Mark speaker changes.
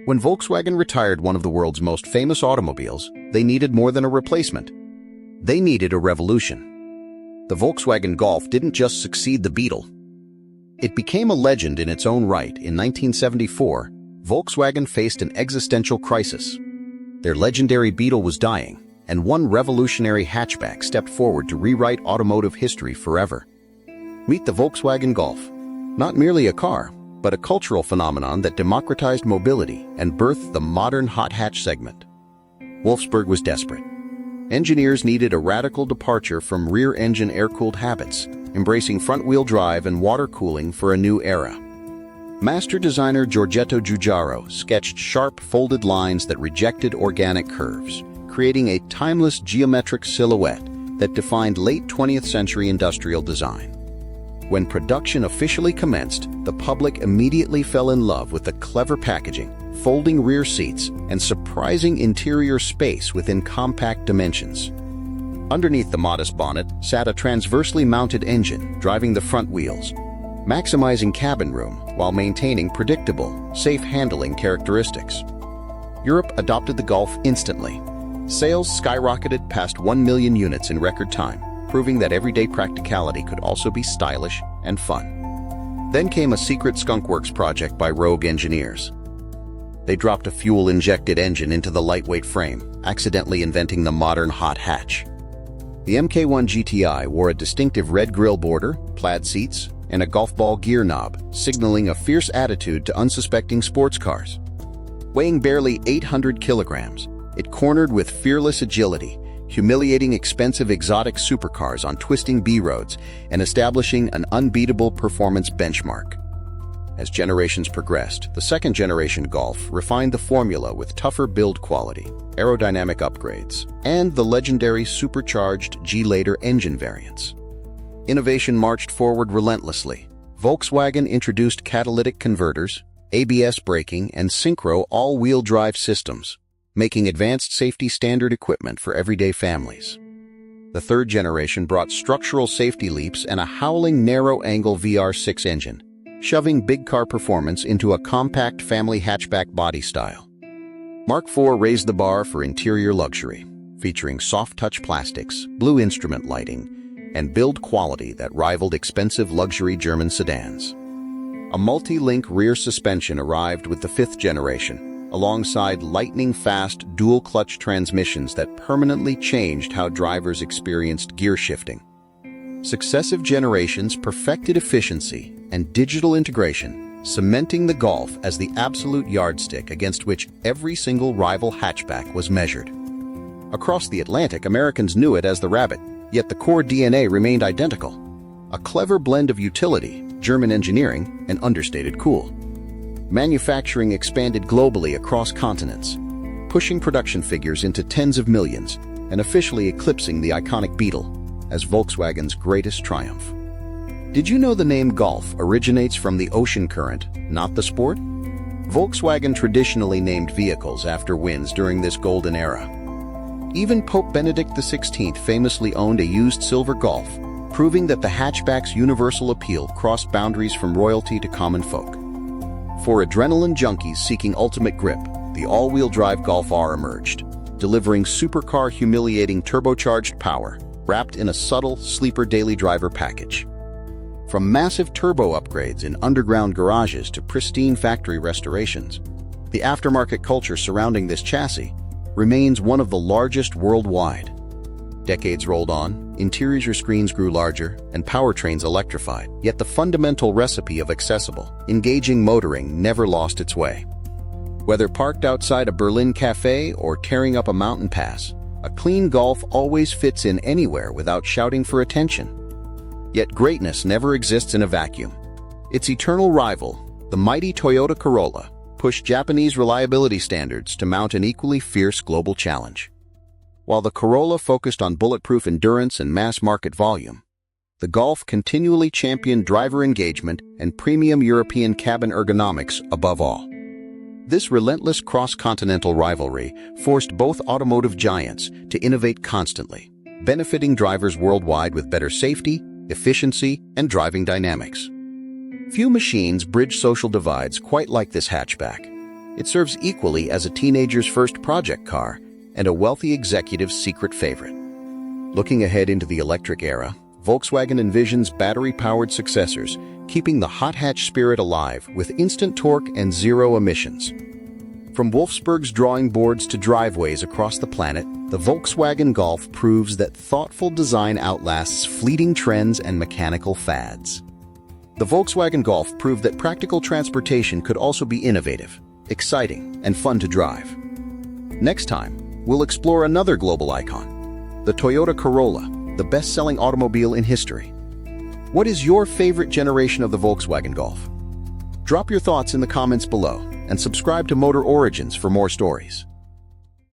Speaker 1: When Volkswagen retired one of the world's most famous automobiles, they needed more than a replacement. They needed a revolution. The Volkswagen Golf didn't just succeed the Beetle. It became a legend in its own right. In 1974, Volkswagen faced an existential crisis. Their legendary Beetle was dying, and one revolutionary hatchback stepped forward to rewrite automotive history forever. Meet the Volkswagen Golf. Not merely a car, but a cultural phenomenon that democratized mobility and birthed the modern hot hatch segment. Wolfsburg was desperate. Engineers needed a radical departure from rear-engine air-cooled habits, embracing front-wheel drive and water cooling for a new era. Master designer Giorgetto Giugiaro sketched sharp, folded lines that rejected organic curves, creating a timeless geometric silhouette that defined late 20th century industrial design. When production officially commenced, the public immediately fell in love with the clever packaging, folding rear seats, and surprising interior space within compact dimensions. Underneath the modest bonnet sat a transversely mounted engine driving the front wheels, maximizing cabin room while maintaining predictable, safe handling characteristics. Europe adopted the Golf instantly. Sales skyrocketed past 1 million units in record time, proving that everyday practicality could also be stylish and fun. Then came a secret skunkworks project by rogue engineers. They dropped a fuel-injected engine into the lightweight frame, accidentally inventing the modern hot hatch. The Mk1 GTI wore a distinctive red grille border, plaid seats, and a golf ball gear knob, signaling a fierce attitude to unsuspecting sports cars. Weighing barely 800 kilograms, it cornered with fearless agility, humiliating expensive exotic supercars on twisting B-roads and establishing an unbeatable performance benchmark. As generations progressed, the second-generation Golf refined the formula with tougher build quality, aerodynamic upgrades, and the legendary supercharged G-Later engine variants. Innovation marched forward relentlessly. Volkswagen introduced catalytic converters, ABS braking, and synchro all-wheel drive systems, making advanced safety standard equipment for everyday families. The third generation brought structural safety leaps and a howling narrow-angle VR6 engine, shoving big car performance into a compact family hatchback body style. Mark IV raised the bar for interior luxury, featuring soft-touch plastics, blue instrument lighting, and build quality that rivaled expensive luxury German sedans. A multi-link rear suspension arrived with the fifth generation, alongside lightning-fast dual-clutch transmissions that permanently changed how drivers experienced gear shifting. Successive generations perfected efficiency and digital integration, cementing the Golf as the absolute yardstick against which every single rival hatchback was measured. Across the Atlantic, Americans knew it as the Rabbit, yet the core DNA remained identical. A clever blend of utility, German engineering, and understated cool. Manufacturing expanded globally across continents, pushing production figures into tens of millions and officially eclipsing the iconic Beetle as Volkswagen's greatest triumph. Did you know the name Golf originates from the ocean current, not the sport? Volkswagen traditionally named vehicles after wins during this golden era. Even Pope Benedict XVI famously owned a used silver Golf, proving that the hatchback's universal appeal crossed boundaries from royalty to common folk. For adrenaline junkies seeking ultimate grip, the all-wheel drive GolfR emerged, delivering supercar humiliating turbocharged power, wrapped in a subtle, sleeper daily driver package. From massive turbo upgrades in underground garages to pristine factory restorations, the aftermarket culture surrounding this chassis remains one of the largest worldwide. Decades rolled on, interior screens grew larger, and powertrains electrified, yet the fundamental recipe of accessible, engaging motoring never lost its way. Whether parked outside a Berlin cafe or tearing up a mountain pass, a clean Golf always fits in anywhere without shouting for attention. Yet greatness never exists in a vacuum. Its eternal rival, the mighty Toyota Corolla, pushed Japanese reliability standards to mount an equally fierce global challenge. While the Corolla focused on bulletproof endurance and mass-market volume, the Golf continually championed driver engagement and premium European cabin ergonomics above all. This relentless cross-continental rivalry forced both automotive giants to innovate constantly, benefiting drivers worldwide with better safety, efficiency, and driving dynamics. Few machines bridge social divides quite like this hatchback. It serves equally as a teenager's first project car and a wealthy executive's secret favorite. Looking ahead into the electric era, Volkswagen envisions battery-powered successors, keeping the hot hatch spirit alive with instant torque and zero emissions. From Wolfsburg's drawing boards to driveways across the planet, the Volkswagen Golf proves that thoughtful design outlasts fleeting trends and mechanical fads. The Volkswagen Golf proved that practical transportation could also be innovative, exciting, and fun to drive. Next time, we'll explore another global icon, the Toyota Corolla, the best-selling automobile in history. What is your favorite generation of the Volkswagen Golf? Drop your thoughts in the comments below and subscribe to Motor Origins for more stories.